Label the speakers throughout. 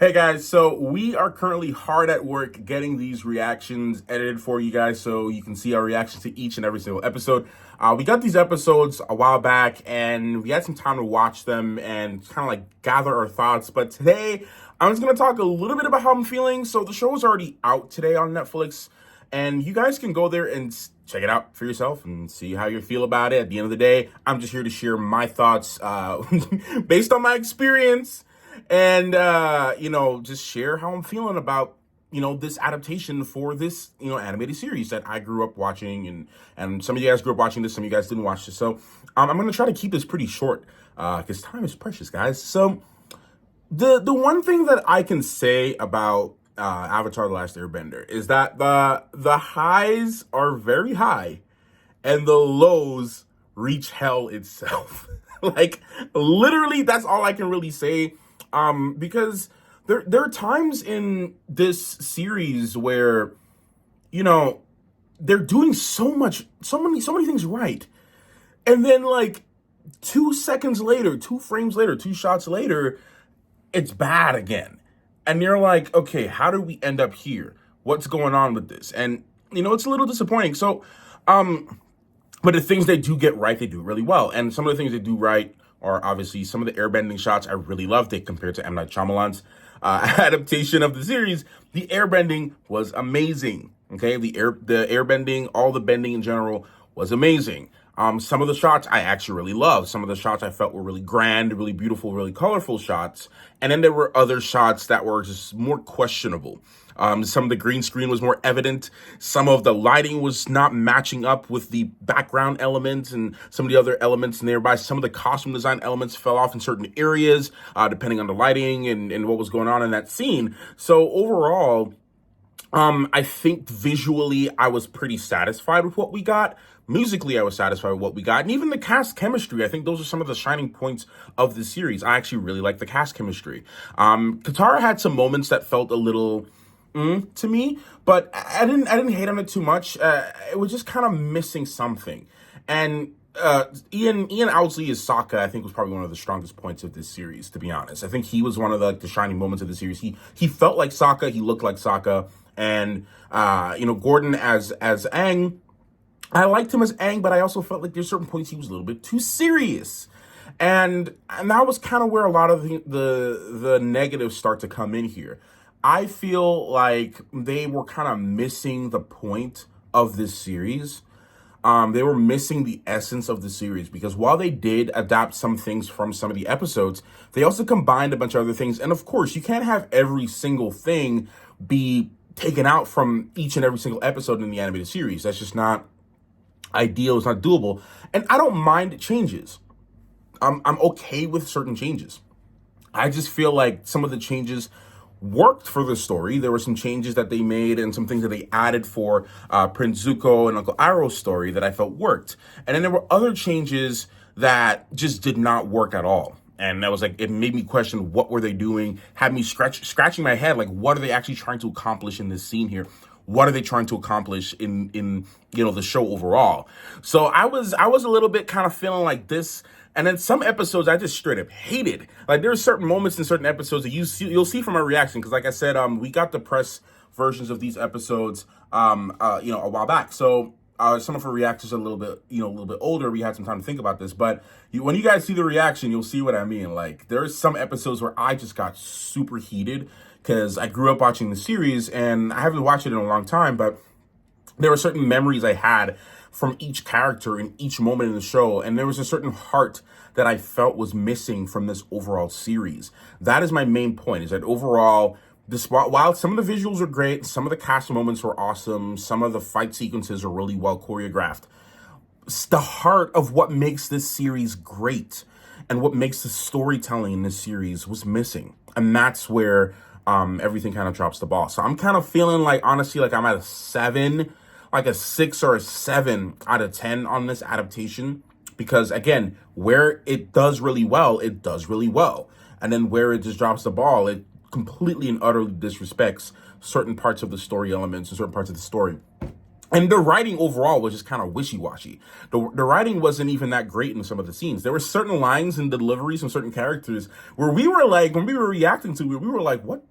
Speaker 1: Hey guys, so we are currently hard at work getting these reactions edited for you guys so you can see our reactions to each and every single episode. We got these episodes a while back and we had some time to watch them and kind of like gather our thoughts. But today, I'm just going to talk a little bit about how I'm feeling. So the show is already out today on Netflix and you guys can go there and check it out for yourself and see how you feel about it. At the end of the day, I'm just here to share my thoughts based on my experience and just share how I'm feeling about this adaptation for this animated series that I grew up watching, and some of you guys grew up watching this, some of you guys didn't watch this. So I'm gonna try to keep this pretty short because time is precious, guys. So the one thing that I can say about Avatar: The Last Airbender is that the highs are very high and the lows reach hell itself. Like literally, that's all I can really say. Because there are times in this series where, they're doing so many things right. And then like 2 seconds later, 2 frames later, 2 shots later, it's bad again. And you're like, okay, how did we end up here? What's going on with this? And, it's a little disappointing. So, but the things they do get right, they do really well. And some of the things they do right are obviously some of the airbending shots. I really loved it compared to M. Night Shyamalan's adaptation of the series. The airbending was amazing. Okay, the airbending, all the bending in general was amazing. Some of the shots I actually really loved. Some of the shots I felt were really grand, really beautiful, really colorful shots. And then there were other shots that were just more questionable. Some of the green screen was more evident. Some of the lighting was not matching up with the background elements and some of the other elements nearby. Some of the costume design elements fell off in certain areas, depending on the lighting and what was going on in that scene. So overall, I think visually I was pretty satisfied with what we got. Musically, I was satisfied with what we got. And even the cast chemistry, I think those are some of the shining points of the series. I actually really like the cast chemistry. Katara had some moments that felt a little to me, but I didn't hate on it too much. It was just kind of missing something. And Ian Owsley as Sokka, I think, was probably one of the strongest points of this series, to be honest. I think he was one of the shining moments of the series. He felt like Sokka, he looked like Sokka, and Gordon as Aang. I liked him as Aang, but I also felt like there's certain points he was a little bit too serious. And that was kind of where a lot of the negatives start to come in here. I feel like they were kind of missing the point of this series. They were missing the essence of the series because while they did adapt some things from some of the episodes, they also combined a bunch of other things. And of course, you can't have every single thing be taken out from each and every single episode in the animated series. That's just not ideal. It's not doable. And I don't mind changes. I'm okay with certain changes. I just feel like some of the changes worked for the story. There were some changes that they made and some things that they added for Prince Zuko and Uncle Iroh's story that I felt worked. And then there were other changes that just did not work at all. And that was like, it made me question what were they doing, had me scratching my head, like what are they actually trying to accomplish in this scene here? What are they trying to accomplish in the show overall? So I was a little bit kind of feeling like this. And then some episodes I just straight up hated. Like there are certain moments in certain episodes that you'll see from my reaction. Because like I said, we got the press versions of these episodes, a while back. So some of our reactions are a little bit older. We had some time to think about this. But when you guys see the reaction, you'll see what I mean. Like there's some episodes where I just got super heated because I grew up watching the series and I haven't watched it in a long time. But there were certain memories I had from each character in each moment in the show. And there was a certain heart that I felt was missing from this overall series. That is my main point, is that overall, while some of the visuals are great, some of the cast moments were awesome, some of the fight sequences are really well choreographed, the heart of what makes this series great and what makes the storytelling in this series was missing. And that's where everything kind of drops the ball. So I'm kind of feeling like, honestly, like I'm at a 7, like a 6 or a 7 out of 10 on this adaptation. Because again, where it does really well, it does really well. And then where it just drops the ball, it completely and utterly disrespects certain parts of the story elements and certain parts of the story. And the writing overall was just kind of wishy-washy. The writing wasn't even that great in some of the scenes. There were certain lines and deliveries from certain characters where we were like, when we were reacting to it, we were like, what?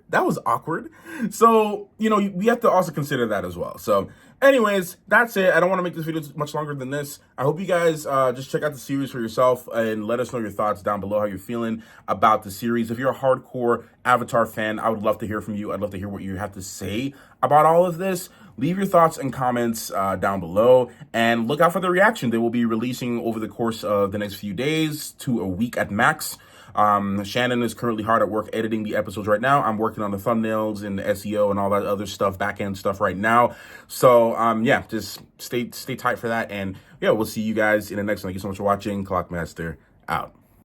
Speaker 1: That was awkward. So, we have to also consider that as well. So, anyways, that's it. I don't want to make this video much longer than this. I hope you guys just check out the series for yourself and let us know your thoughts down below, how you're feeling about the series. If you're a hardcore Avatar fan, I would love to hear from you. I'd love to hear what you have to say about all of this. Leave your thoughts and comments down below, and look out for the reaction. They will be releasing over the course of the next few days to a week at max. Shannon is currently hard at work editing the episodes right now. I'm working on the thumbnails and the SEO and all that other stuff, back-end stuff right now. So, yeah, just stay tight for that. And, yeah, we'll see you guys in the next one. Thank you so much for watching. Clockmaster out.